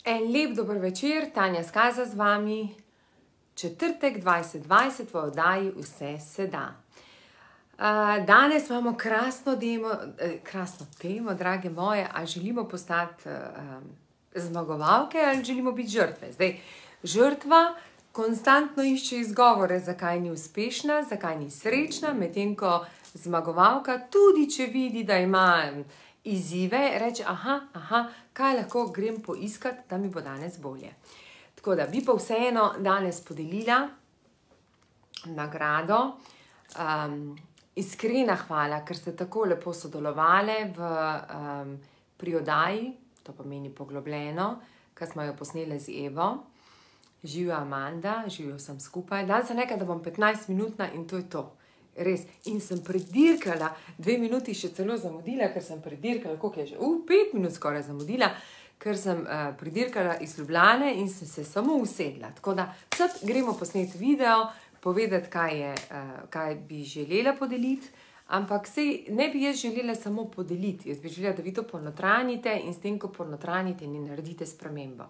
En lep dober večer, Tanja Skaza z vami, četrtek 2020 v oddaji Vse se da. Danes imamo krasno temo, drage moje, ali želimo postati zmagovalke ali želimo biti žrtve. Zdaj, žrtva konstantno išče izgovore, zakaj ni uspešna, zakaj ni srečna, medtem ko zmagovalka, tudi če vidi, da ima izzive, reče, kaj lahko grem poiskati, da mi bo danes bolje. Tako da bi pa vseeno danes podelila nagrado. Iskrena hvala, ker ste tako lepo sodelovali pri oddaji, to pomeni poglobljeno, ker smo jo posneli z Evo. Živjo Amanda, živjo sem skupaj. Danes sem rekla, da bom 15 minutna in to je to. Res. In sem predirkala, 2 minuti še celo zamudila, ker sem predirkala, koliko je že? 5 minut skoraj zamudila, ker sem predirkala iz Ljubljane in sem se samo usedla. Tako da, sad gremo posneti video, povedati, kaj bi želela podeliti, ampak sej ne bi jaz želela samo podeliti, jaz bi želela, da vi to ponotranjite in s tem, ko ponotranjite, ne naredite spremembo.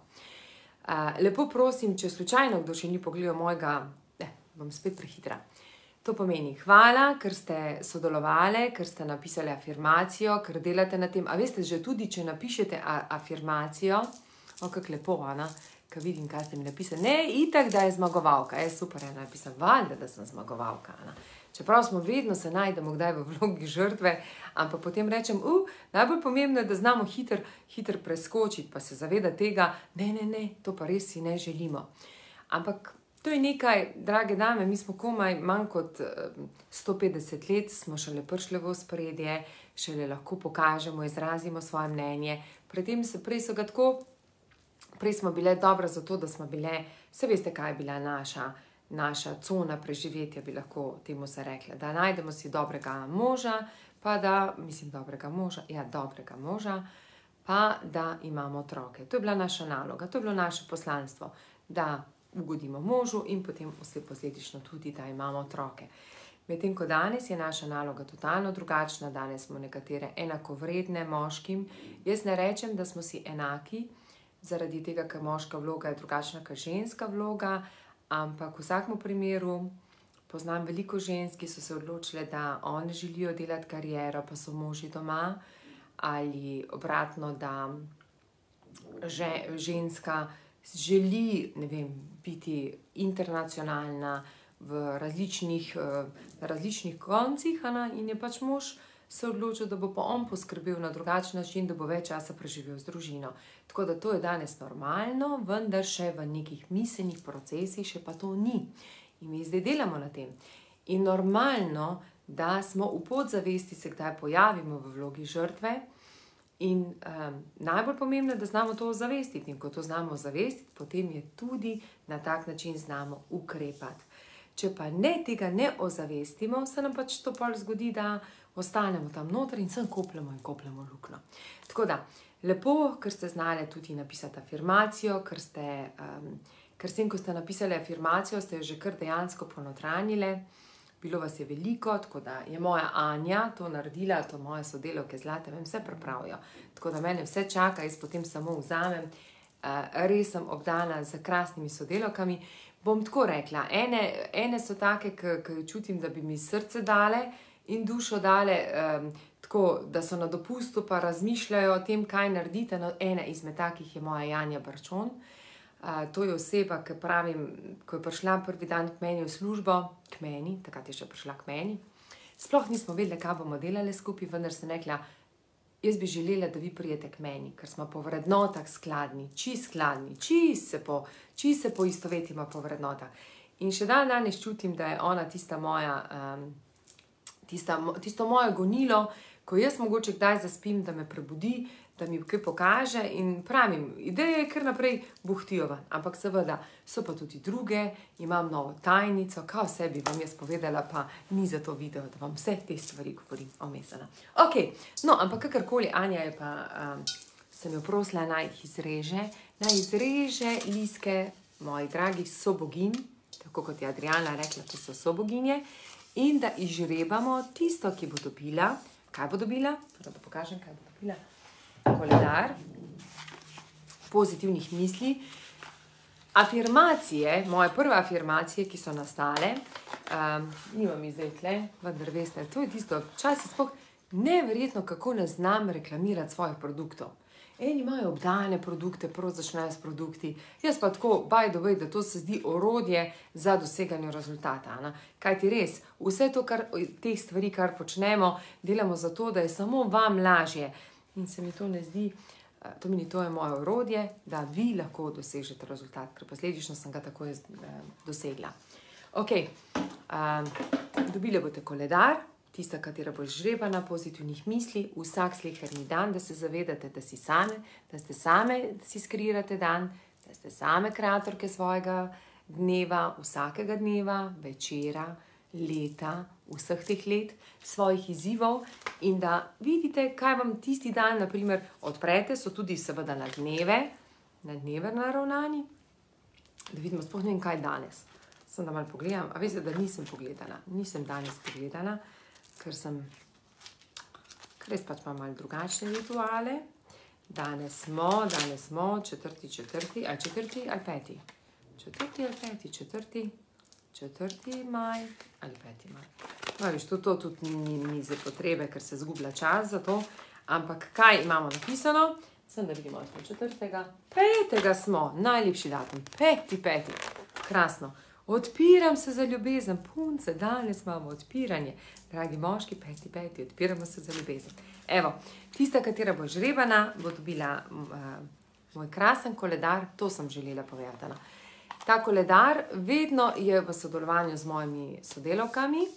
Lepo prosim, če slučajno kdo še ni pogledal mojega, bom spet prehitra. To pomeni hvala, ker ste sodelovali, ker ste napisali afirmacijo, ker delate na tem. A veste, že tudi, če napišete afirmacijo, kako lepo, Ana, ker vidim, kaj ste mi napisali. Ne, itak, da je zmagovalka. Super, je napisal, valjda, da sem zmagovalka, Ana. Čeprav smo vedno se najdemo kdaj v vlogi žrtve, ampak potem rečem, najbolj pomembno je, da znamo hitro preskočiti, pa se zaveda tega, ne, to pa res si ne želimo. Ampak to je nekaj, drage dame, mi smo komaj manj kot 150 let, smo šele prišli v ospredje, šele lahko pokažemo, izrazimo svoje mnenje. Prej so ga tako, prej smo bile dobre zato, da smo bile, vse veste, kaj je bila naša cona preživetja, bi lahko temu se rekla, da najdemo si dobrega moža, dobrega moža, pa da imamo otroke. To je bila naša naloga, to je bilo naše poslanstvo, da ugodimo možu in potem vse posledično tudi, da imamo otroke. Medtem ko danes je naša naloga totalno drugačna, danes smo nekatere enakovredne moškim. Jaz ne rečem, da smo si enaki, zaradi tega, ker moška vloga je drugačna, kot ženska vloga, ampak v vsakem primeru poznam veliko žensk, ki so se odločile, da one želijo delati kariero, pa so moži doma, ali obratno, da ženska želi, ne vem, biti internacionalna v različnih koncih, in je pač mož se odločil, da bo pa on poskrbel na drugačen način, da bo več časa preživel z družino. Tako da to je danes normalno, vendar še v nekih miselnih procesih še pa to ni. In mi zdaj delamo na tem. In normalno, da smo v podzavesti se kdaj pojavimo v vlogi žrtve, in najbolj pomembno je, da znamo to ozavestiti. In ko to znamo ozavestiti, potem je tudi na tak način znamo ukrepati. Če pa tega ne ozavestimo, se nam pač to pol zgodi, da ostanemo tam noter in sem kopljemo luknjo. Tako da, lepo, ker ste znali tudi napisati afirmacijo, ker s tem, ko ste napisali afirmacijo, ste jo že kar dejansko ponotranjili. Bilo vas je veliko, tako da je moja Anja to naredila, to moje sodelavke zlate, vse pripravijo. Tako da mene vse čaka, jaz potem samo vzamem. Res sem obdana z krasnimi sodelavkami. Bom tako rekla, ene so take, ki čutim, da bi mi srce dale in dušo dale, tako, da so na dopustu pa razmišljajo o tem, kaj naredite. Ena izmed takih je moja Janja Barčon. To je oseba, ki pravim, ko je prišla prvi dan k meni v službo, takrat je še prišla k meni, sploh nismo vedeli, kaj bomo delali skupaj, vendar sem rekla, jaz bi želela, da vi prijete k meni, ker smo po vrednotah skladni, se poistovetimo po vrednotah. In še danes čutim, da je ona tisto moje gonilo, ko jaz mogoče kdaj zaspim, da me prebudi, da mi kaj pokaže in pravim, ideje je kar naprej buhtijo ven. Ampak seveda so pa tudi druge, imam novo tajnico, kaj vse bi vam jaz povedala, pa ni za to video, da vam vse te stvari govorim omesena. Ok, no, ampak kakorkoli, Anja je pa, sem jo prosila, naj izreže listke mojih dragih soboginj, tako kot je Adriana rekla, to so soboginje, in da izžrebamo tisto, ki bo dobila. Kaj bo dobila? Da pokažem, kaj bo dobila. Koledar. pozitivnih misli. Afirmacije, moje prve afirmacije, ki so nastale, nimam jih zdaj tle, vendar veste, to je tisto, včasih sploh neverjetno, kako ne znam reklamirati svojih produktov. Eni imajo obdane produkte, prav začnejo s produkti, jaz pa tako, by the way, da to se zdi orodje za doseganje rezultata. Kajti res, vse to, teh stvari, kar počnemo, delamo zato, da je samo vam lažje. In se mi to ne zdi, to je moje orodje, da vi lahko dosežete rezultat, ker posledično sem ga tako dosegla. Ok, dobili boste koledar, tista, katera bo žrebana pozitivnih misli, vsak sleherni dan, da se zavedate, da ste same, da si skreirate dan, da ste same kreatorke svojega dneva, vsakega dneva, večera, leta, vseh teh let, svojih izzivov in da vidite, kaj vam tisti dan, naprimer, odprete, so tudi seveda na dneve naravnani, da vidimo, sploh ne vem, kaj danes. Sem da malo pogledam, a veste, da nisem danes pogledana, ker res pač imam malo drugačne rituale. Danes smo, 4. ali 5. 4. maj ali 5. maj. No, viš, to tudi ni za potrebe, ker se zgublja čas za to, ampak kaj imamo napisano? Sem da vidimo, smo 4. 5. smo, najlepši datum, 5. Krasno. Odpiram se za ljubezen, punce, danes imamo odpiranje. Dragi moški, 5. odpiramo se za ljubezen. Evo, tista, katera bo žrebana, bo dobila moj krasen koledar, to sem želela povedati. Ta koledar vedno je v sodelovanju z mojimi sodelavkami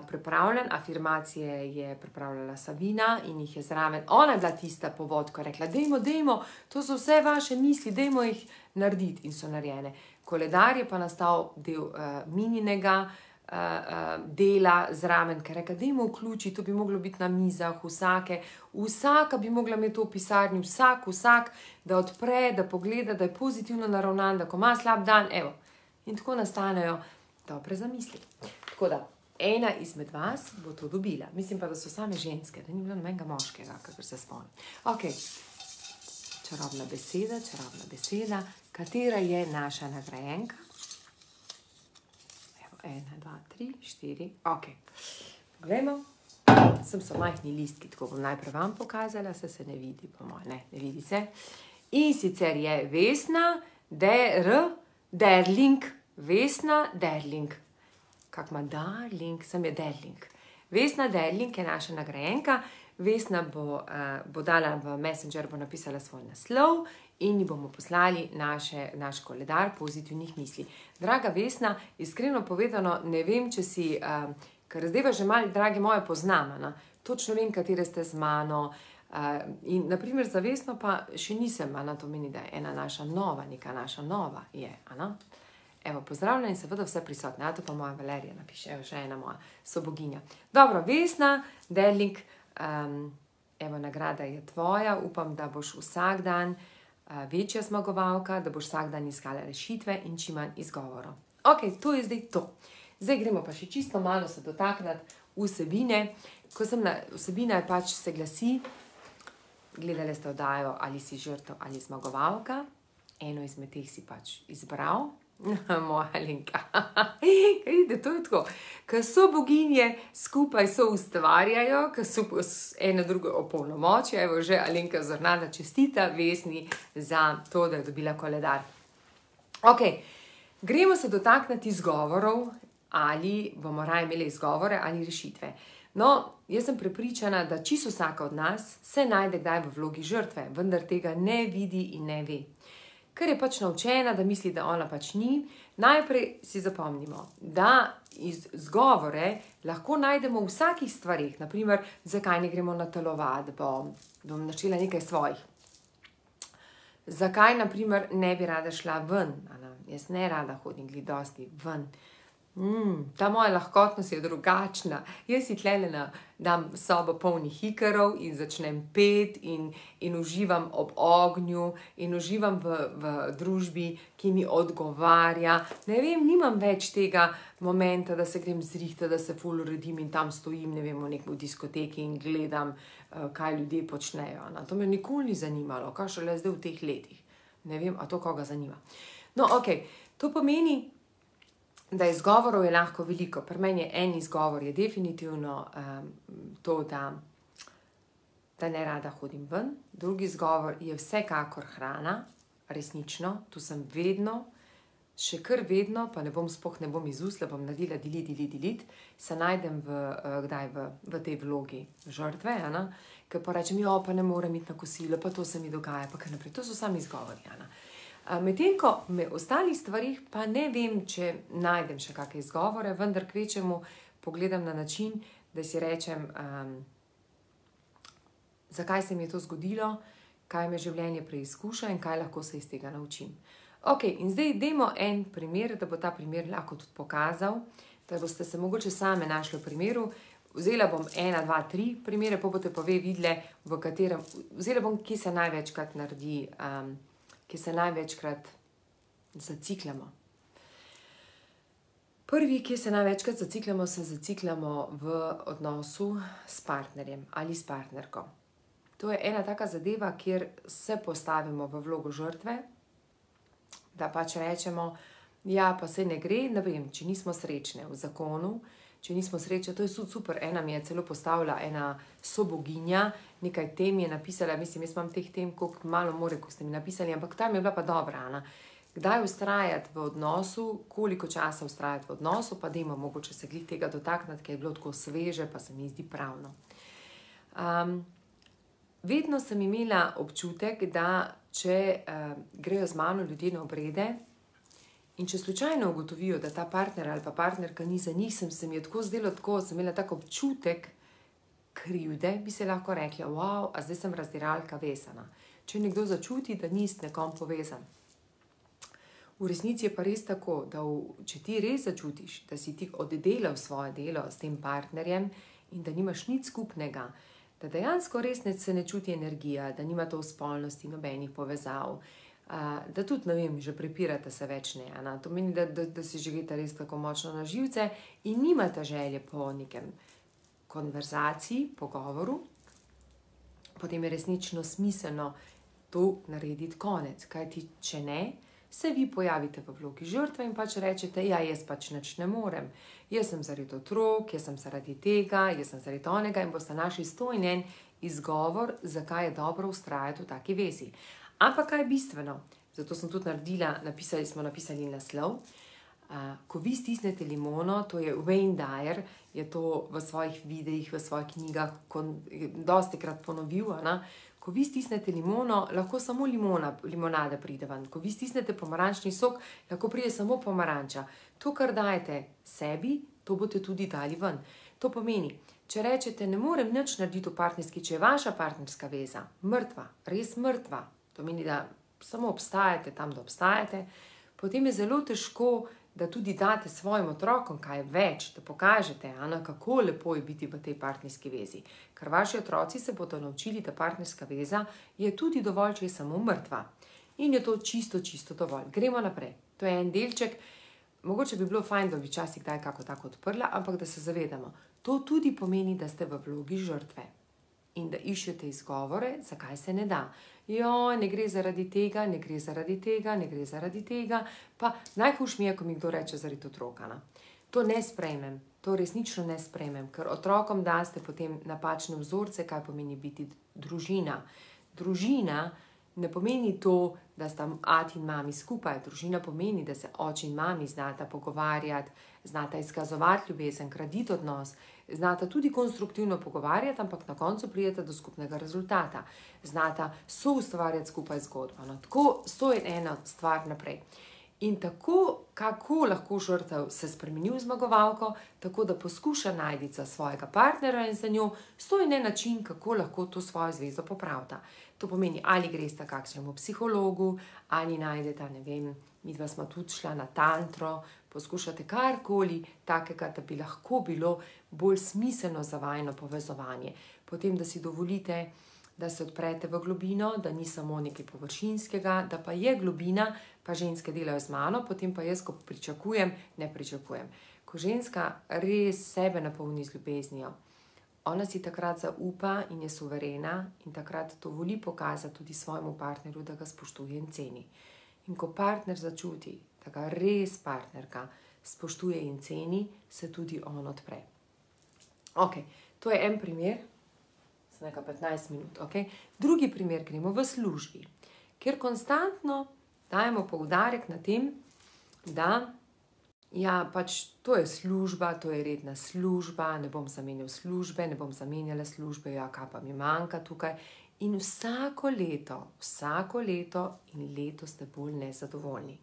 pripravljen, afirmacije je pripravljala Sabina in jih je zraven. Ona je bila tista povod, ko je rekla, dajmo, to so vse vaše misli, dajmo jih narediti in so narejene. Koledar je pa nastal del mininega dela zraven, ker je rekla, dajmo vključiti, to bi moglo biti na mizah vsaka bi mogla imeti to v pisarni, vsak, da odpre, da pogleda, da je pozitivno naravnan, da ko ima slab dan, evo. In tako nastanejo dobre zamisli. Tako da, ena izmed vas bo to dobila. Mislim pa, da so same ženske, da ni bilo nobenega moškega, kakor se spomnim. Ok, čarobna beseda, katera je naša nagrajenka? Evo, 1, 2, 3, 4, ok. Poglejmo, sem so majhni listki, tako bom najprej vam pokazala, se ne vidi, po moje, ne vidi se. In sicer je Vesna Derling, Vesna Derling. Kak ima Darling, sem je Derling. Vesna Derling je naša nagrajenka. Vesna bo dala v Messenger, bo napisala svoj naslov in ji bomo poslali naš koledar pozitivnih misli. Draga Vesna, iskreno povedano, ne vem, če si, ker zdaj vas že malo, dragi moje, poznam, točno vem, katere ste z mano. In naprimer za Vesno pa še nisem, to meni, da je ena naša nova, neka naša nova je, Evo, pozdravljena in seveda vse prisotne. To pa moja Valerija napiše, evo, še ena moja soboginja. Dobro, Vesna Derling, evo, nagrada je tvoja. Upam, da boš vsak dan večja zmagovalka, da boš vsak dan iskala rešitve in čim manj izgovorov. Ok, to je zdaj to. Zdaj gremo pa še čisto malo se dotakniti vsebine. Vsebina je pač se glasi, gledali ste oddajo Ali si žrtev ali zmagovalka. Eno izmed teh si pač izbral. Moja Alenka. Vidite, to je tako. Ko so boginje, skupaj so ustvarjajo, ko so eno drugo opolnomočijo. Evo, že Alenka Zornada čestita Vesni za to, da je dobila koledar. Ok, gremo se dotakniti izgovorov, ali bomo raje imeli izgovore ali rešitve. No, jaz sem prepričana, da čisto vsaka od nas se najde kdaj v vlogi žrtve, vendar tega ne vidi in ne ve. Ker je pač naučena, da misli, da ona pač ni, najprej si zapomnimo, da izgovore lahko najdemo v vsakih stvarih. Naprimer, zakaj ne gremo na telovadbo, bom našla nekaj svojih. Zakaj, naprimer, ne bi rada šla ven? Jaz ne rada hodim dosti ven. Ta moja lahkotnost je drugačna. Jaz si tlele dam sobo polnih hikarov in začnem pet in uživam ob ognju in uživam v družbi, ki mi odgovarja. Ne vem, nimam več tega momenta, da se grem zrihtati, da se ful uredim in tam stojim, ne vem, v neki diskoteki in gledam, kaj ljudje počnejo. To me nikoli ni zanimalo, kaj šele zdaj v teh letih. Ne vem, a to koga zanima. No, okej, to pomeni, da izgovorov je lahko veliko. Pri meni je en izgovor je definitivno to, da ne rada hodim ven. Drugi izgovor je vsekakor hrana, resnično. Tu sem vedno, še kar vedno, pa ne bom izusla, bom naredila delete, se najdem v tej vlogi žrtve, ker pa rečem, pa ne morem iti na kosilo, pa to se mi dogaja, pa kar naprej. To so sami izgovori, Medtem ko me v ostalih stvarih pa ne vem, če najdem še kakšne izgovore, vendar kvečemu pogledam na način, da si rečem, zakaj se mi je to zgodilo, kaj me življenje preizkuša in kaj lahko se iz tega naučim. Ok, in zdaj dajmo en primer, da bo ta primer lahko tudi pokazal, da boste se mogoče same našli v primeru. Vzela bom 1, 2, 3 primere, pa boste pa videli, v katerem, vzela bom, ki se največkrat naredi, ki se največkrat zacikljamo. Prvi, ki se največkrat zacikljamo v odnosu s partnerjem ali s partnerko. To je ena taka zadeva, kjer se postavimo v vlogo žrtve, da pač rečemo, ja, pa se ne gre, ne vem, če nismo srečne v zakonu, če nismo srečne, to je super, ena mi je celo postavila ena soboginja, nekaj tem je napisala, mislim, jaz imam teh tem, koliko malo more, ko ste mi napisali, ampak ta mi je bila pa dobra, Kdaj vztrajati v odnosu, koliko časa vztrajati v odnosu, pa dajmo mogoče se glih tega dotakniti, ker je bilo tako sveže, pa se mi zdi pravno. Vedno sem imela občutek, da če grejo z mano ljudje na obrede in če slučajno ugotovijo, da ta partner ali pa partnerka ni za njih, se mi je tako zdelo tako, sem imela tak občutek krivde, bi se lahko rekla, wow, a zdaj sem razdiralka vezana. Če nekdo začuti, da ni s nekom povezan. V resnici je pa res tako, da če ti res začutiš, da si ti oddelal svoje delo s tem partnerjem in da nimaš nič skupnega, da dejansko res se ne čuti energija, da nima to v spolnosti nobenih povezav, da tudi, ne vem, že prepirate se več ne. To meni, da si živite res tako močno na živce in nimate želje po nekem konverzaciji, pogovoru, potem je resnično smiselno to narediti konec. Kajti, če ne, se vi pojavite v vlogi žrtve in pač rečete, ja, jaz pač nič ne morem. Jaz sem zaradi otrok, jaz sem zaradi tega, jaz sem zaradi onega in boste našli 101 izgovor, zakaj je dobro vztrajati v taki vezi. Ampak kaj je bistveno? Zato sem tudi smo napisali naslov. Ko vi stisnete limono, to je Wayne Dyer, je to v svojih videih, v svojih knjigah dostikrat ponovil, ko vi stisnete limono, lahko samo limonada pride ven. Ko vi stisnete pomarančni sok, lahko pride samo pomaranča. To, kar dajete sebi, to boste tudi dali ven. To pomeni, če rečete, ne morem nič narediti v partnerski, če je vaša partnerska veza mrtva, res mrtva, to meni, da samo obstajate tam, da obstajate, potem je zelo težko, da tudi date svojim otrokom kaj več, da pokažete, kako lepo je biti v tej partnerski vezi. Ker vaši otroci se bodo naučili, da partnerska veza je tudi dovolj, če je samo mrtva. In je to čisto dovolj. Gremo naprej. To je en delček. Mogoče bi bilo fajn, da bi včasih kdaj kako tako odprla, ampak da se zavedamo. To tudi pomeni, da ste v vlogi žrtve. In da iščete izgovore, zakaj se ne da. Ne gre zaradi tega, ne gre zaradi tega, ne gre zaradi tega. Pa najhujše mi je, ko mi kdo reče zaradi otroka. To ne sprejmem, to resnično ne sprejmem, ker otrokom daste potem napačne vzorce, kaj pomeni biti družina. Družina ne pomeni to, da sta ati in mami skupaj. Družina pomeni, da se oči in mami znata pogovarjati, znata izkazovati ljubezen, graditi odnos, znata tudi konstruktivno pogovarjati, ampak na koncu pridete do skupnega rezultata. Znata soustvarjati skupaj zgodbo. Tako, to je ena stvar naprej. In tako, kako lahko žrtev se spremeni v zmagovalko, tako da poskuša najti svojega partnera in za njo, to je način, kako lahko to svojo zvezo popravita. To pomeni, ali greste kakšnemu psihologu, ali najdete, ne vem, midva smo tudi šla na tantro, poskušate karkoli takega, da bi lahko bilo bolj smiselno za vajino povezovanje. Potem, da si dovolite, da se odprete v globino, da ni samo nekaj površinskega, da pa je globina, pa ženske delajo z mano, potem pa jaz, ko ne pričakujem. Ko ženska res sebe napolni z ljubeznijo, ona si takrat zaupa in je suverena in takrat dovoli pokazati tudi svojemu partnerju, da ga spoštuje in ceni. In ko partner začuti, da ga res partnerka spoštuje in ceni, se tudi on odpre. Ok, to je en primer, sem nekaj 15 minut, ok. Drugi primer gremo v službi, kjer konstantno dajemo poudarek na tem, da ja, pač to je služba, to je redna služba, ne bom zamenjal službe, ne bom zamenjala službe, ja, kaj pa mi manjka tukaj. In vsako leto in leto ste bolj nezadovoljni.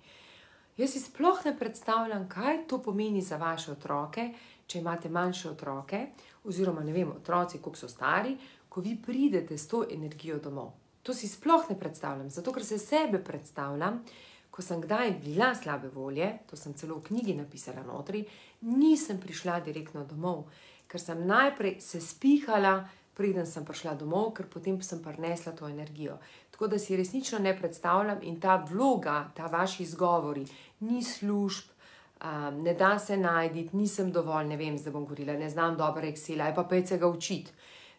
Jaz si sploh ne predstavljam, kaj to pomeni za vaše otroke, če imate manjše otroke, oziroma ne vem, otroci, koliko so stari, ko vi pridete s to energijo domov. To si sploh ne predstavljam, zato ker se sebe predstavljam, ko sem kdaj bila slabe volje, to sem celo v knjigi napisala notri, nisem prišla direktno domov, ker sem najprej se spihala, preden sem prišla domov, ker potem sem prinesla to energijo. Tako da si resnično ne predstavljam in ta vloga, ta vaši izgovori, ni služb, ne da se najditi, nisem dovolj, ne vem, zdaj bom govorila, ne znam dobro Excela, je pa pet se ga učiti.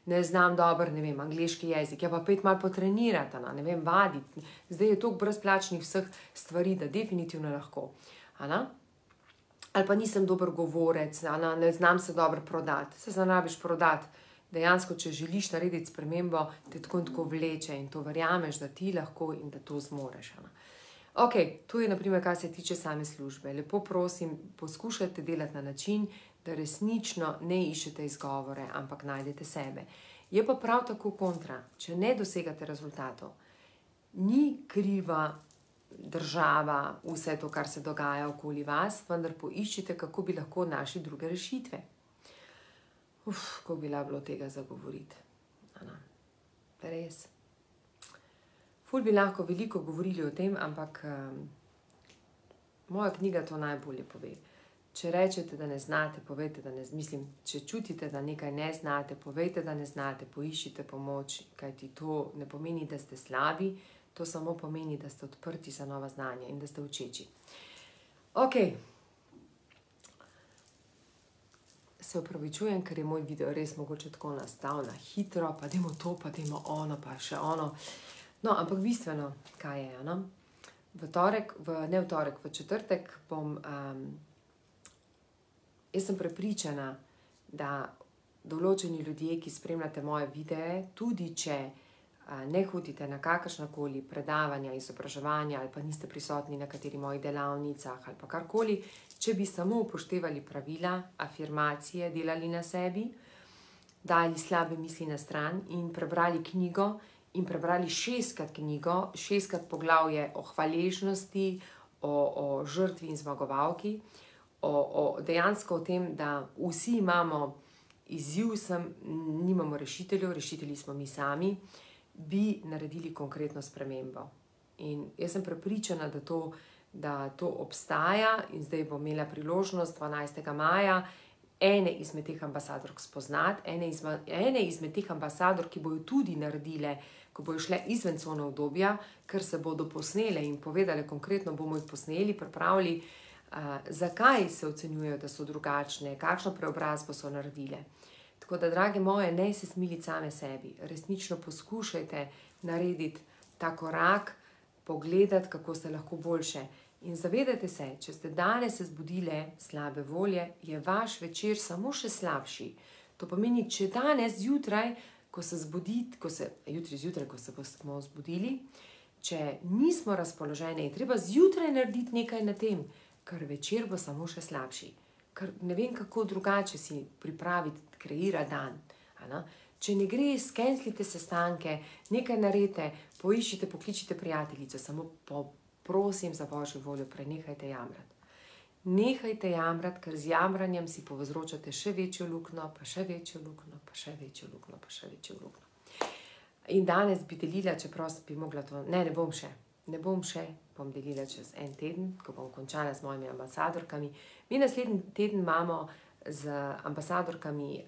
Ne znam dobro, ne vem, angleški jezik, ja pa pet malo potrenirati, ne vem, vaditi. Zdaj je toliko brezplačnih vseh stvari, da definitivno lahko. Ali pa nisem dober govorec, ne znam se dobro prodati. Se znabiš prodati. Dejansko, če želiš narediti spremembo, te tako in tako vleče in to verjameš, da ti lahko in da to zmoreš. Ok, to je naprimer, kar se tiče same službe. Lepo prosim, poskušajte delati na način, da resnično ne iščete izgovore, ampak najdete sebe. Je pa prav tako kontra, če ne dosegate rezultatov. Ni kriva država, vse to, kar se dogaja okoli vas, vendar poiščite, kako bi lahko našli druge rešitve. Ko bi bilo tega zagovoriti. Res. Ful bi lahko veliko govorili o tem, ampak moja knjiga to najbolje pove. Če rečete, da ne znate, povejte, da ne znate. Mislim, če čutite, da nekaj ne znate, povejte, da ne znate, poiščite pomoč, kajti to ne pomeni, da ste slabi, to samo pomeni, da ste odprti za nova znanja in da ste učeči. Ok. Se opravičujem, ker je moj video res mogoče tako nastal na hitro, pa dajmo to, pa dajmo ono, pa še ono. No, ampak bistveno, kaj je, v četrtek bom, jaz sem prepričana, da določeni ljudje, ki spremljate moje videe, tudi če ne hodite na kakršnakoli predavanja, izobraževanja ali pa niste prisotni na kateri mojih delavnicah ali pa karkoli, če bi samo upoštevali pravila, afirmacije, delali na sebi, dali slabe misli na stran in prebrali knjigo in prebrali 6-krat knjigo, 6-krat poglavje o hvaležnosti, o žrtvi in zmagovalki, dejansko o tem, da vsi imamo izziv, nimamo rešiteljev, rešitelji smo mi sami, bi naredili konkretno spremembo. In jaz sem prepričana, da to obstaja in zdaj bom imela priložnost 12. maja ene izmed teh ambasadork spoznati, ene izmed teh ambasadork, ki bojo tudi naredile, ko bojo šle izven cone obdobja, ker se bodo posnele in povedale konkretno, bomo jih posneli, pripravili, zakaj se ocenjujejo, da so drugačne, kakšno preobrazbo so naredile. Tako da, drage moje, ne se smiliti same sebi. Resnično poskušajte narediti ta korak, pogledati, kako ste lahko boljše. In zavedajte se, če ste danes se zbudile slabe volje, je vaš večer samo še slabši. To pomeni, če danes zjutraj, ko se bomo zbudili, če nismo razpoloženi, je treba zjutraj narediti nekaj na tem, ker večer bo samo še slabši. Ker ne vem, kako drugače si pripraviti, kreirati dan. Če ne gre, skenslite sestanke, nekaj naredite, poiščite, pokličite prijateljico, samo prosim za božjo voljo, prenehajte jamrati. Nehajte jamrati, ker z jamranjem si povzročate še večjo luknjo, pa še večjo luknjo, pa še večjo luknjo, pa še večjo luknjo. In danes bi delila, čeprav bi mogla to, ne bom še, ne bom še, bom delila čez en teden, ko bom končala z mojimi ambasadorkami. Mi naslednji teden imamo z ambasadorkami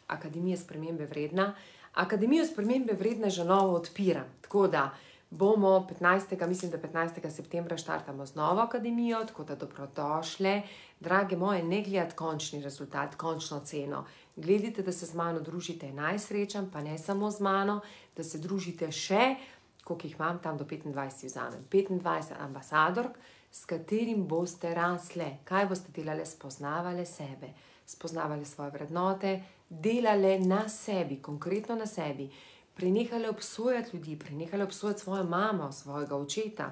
Akademije spremembe vredna. Akademijo spremembe vredna že novo odpiram, tako da bomo 15. septembra štartamo z novo akademijo, tako da dobrodošle. Drage moje, ne gledati končni rezultat, končno ceno. Gledajte, da se z mano družite najsrečen, pa ne samo z mano, da se družite še, koliko jih imam, tam do 25 vzamem. 25 ambasadork, s katerim boste rasle. Kaj boste delale? Spoznavale sebe, spoznavale svoje vrednote, delale na sebi, konkretno na sebi. Prenehale obsojati ljudi, prenehale obsojati svojo mamo, svojega očeta,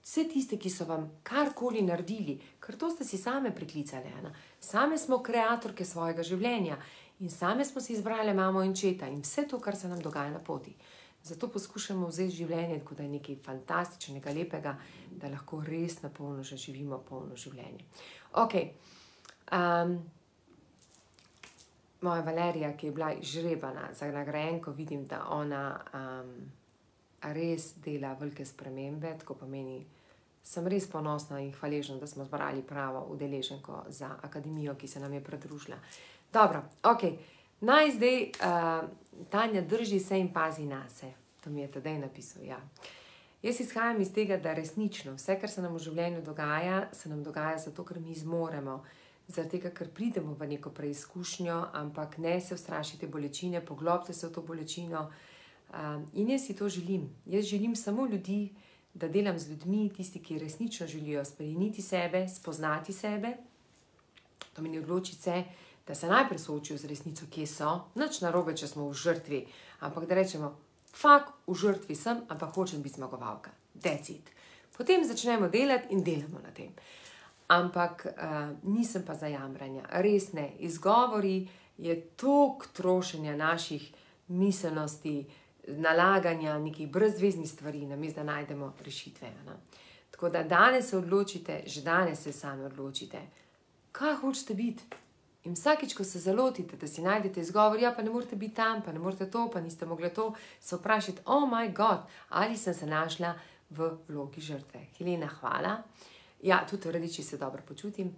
vse tiste, ki so vam karkoli naredili, ker to ste si same priklicale. Same smo kreatorke svojega življenja in same smo si izbrale mamo in očeta in vse to, kar se nam dogaja na poti. Zato poskušamo vzeti življenje, kot da je nekaj fantastičnega, lepega, da lahko res na polno že živimo polno življenje. Ok. Moja Valerija, ki je bila izžrebana za nagrajenko, vidim, da ona res dela velike spremembe, tako pomeni, sem res ponosna in hvaležna, da smo zbrali pravo udeleženko za akademijo, ki se nam je pridružila. Dobro, ok. Naj zdaj, Tanja, drži se in pazi nase. To mi je Tadej napisal, ja. Jaz izhajam iz tega, da resnično vse, kar se nam v življenju dogaja, se nam dogaja zato, ker mi zmoremo. Zaradi tega, ker pridemo v neko preizkušnjo, ampak ne se ustrašite bolečine, poglobite se v to bolečino. In jaz si to želim. Jaz želim samo ljudi, da delam z ljudmi, tisti, ki resnično želijo spremeniti sebe, spoznati sebe. To meni odločiti se, da se najprej soočijo z resnico, kje so. Nič narobe, če smo v žrtvi. Ampak da rečemo, fak, v žrtvi sem, ampak hočem biti zmagovalka. That's it. Potem začnemo delati in delamo na tem. Ampak nisem pa za jamranja. Res ne. Izgovori je toliko trošenja naših miselnosti, nalaganja nekih brezveznih stvari, namesto da najdemo rešitve. Tako da danes se odločite, že danes se sami odločite, kaj hočete biti. In vsakič, ko se zalotite, da si najdete izgovor, ja, pa ne morete biti tam, pa ne morete to, pa niste mogli to, se vprašajte, oh my God, ali sem se našla v vlogi žrtve. Helena, hvala. Ja, tudi radiči se dobro počutim.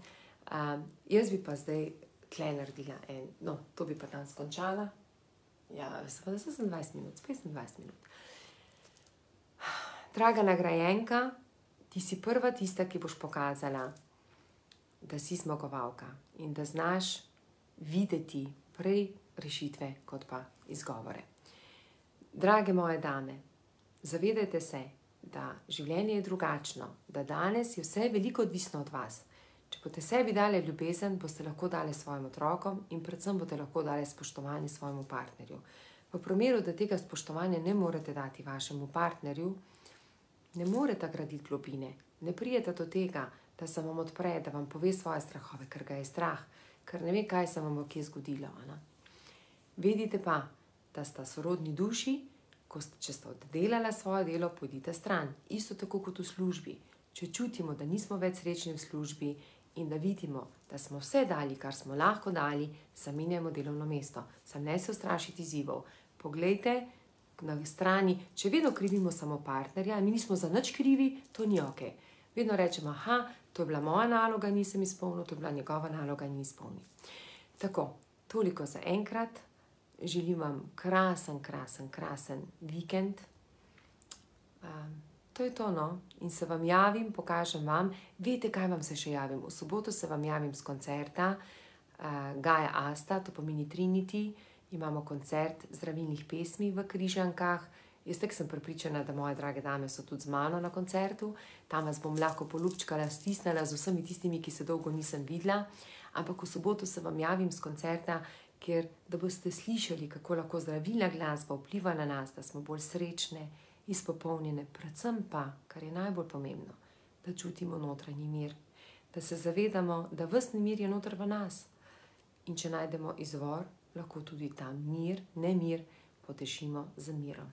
Jaz bi pa zdaj tle naredila no, to bi pa tam skončala. Ja, seveda, 20 minut, 25 minut. Draga nagrajenka, ti si prva tista, ki boš pokazala, da si zmagovalka in da znaš videti prej rešitve, kot pa izgovore. Drage moje dame, zavedajte se, da življenje je drugačno, da danes je vse veliko odvisno od vas. Če boste sebi dali ljubezen, boste lahko dali svojim otrokom in predvsem boste lahko dali spoštovanje svojemu partnerju. V primeru, da tega spoštovanja ne morete dati vašemu partnerju, ne morete graditi globine, ne prijete do tega, da se vam odpre, da vam pove svoje strahove, ker ga je strah, ker ne ve, kaj se vam bo kje zgodilo. Vedite pa, da sta sorodni duši, če ste oddelala svoje delo, pojdite stran. Isto tako kot v službi. Če čutimo, da nismo več srečni v službi in da vidimo, da smo vse dali, kar smo lahko dali, zamenjajmo delovno mesto. Sam ne se ustrašiti izzivov. Poglejte na strani, če vedno krivimo samo partnerja, mi nismo za nič krivi, to ni ok. Vedno rečemo, aha, to je bila moja naloga, nisem izpolnil, to je bila njegova naloga, ni izpolnil. Tako, toliko za enkrat. Želim vam krasen, krasen, krasen vikend. To je to, no. In se vam javim, pokažem vam. Veste, kaj vam se še javim? V soboto se vam javim z koncerta Gaja Asta, to pomeni Trinity. Imamo koncert zdravilnih pesmi v Križankah. Jaz tako sem prepričana, da moje drage dame so tudi z mano na koncertu. Tam vas bom lahko polupčkala, stisnila z vsemi tistimi, ki se dolgo nisem videla. Ampak v soboto se vam javim z koncerta, ker da boste slišali, kako lahko zdravilna glasba vpliva na nas, da smo bolj srečne, izpopolnjene, predvsem pa, kar je najbolj pomembno, da čutimo notranji mir, da se zavedamo, da ves nemir je noter v nas. In če najdemo izvor, lahko tudi ta mir, nemir, potešimo z mirom.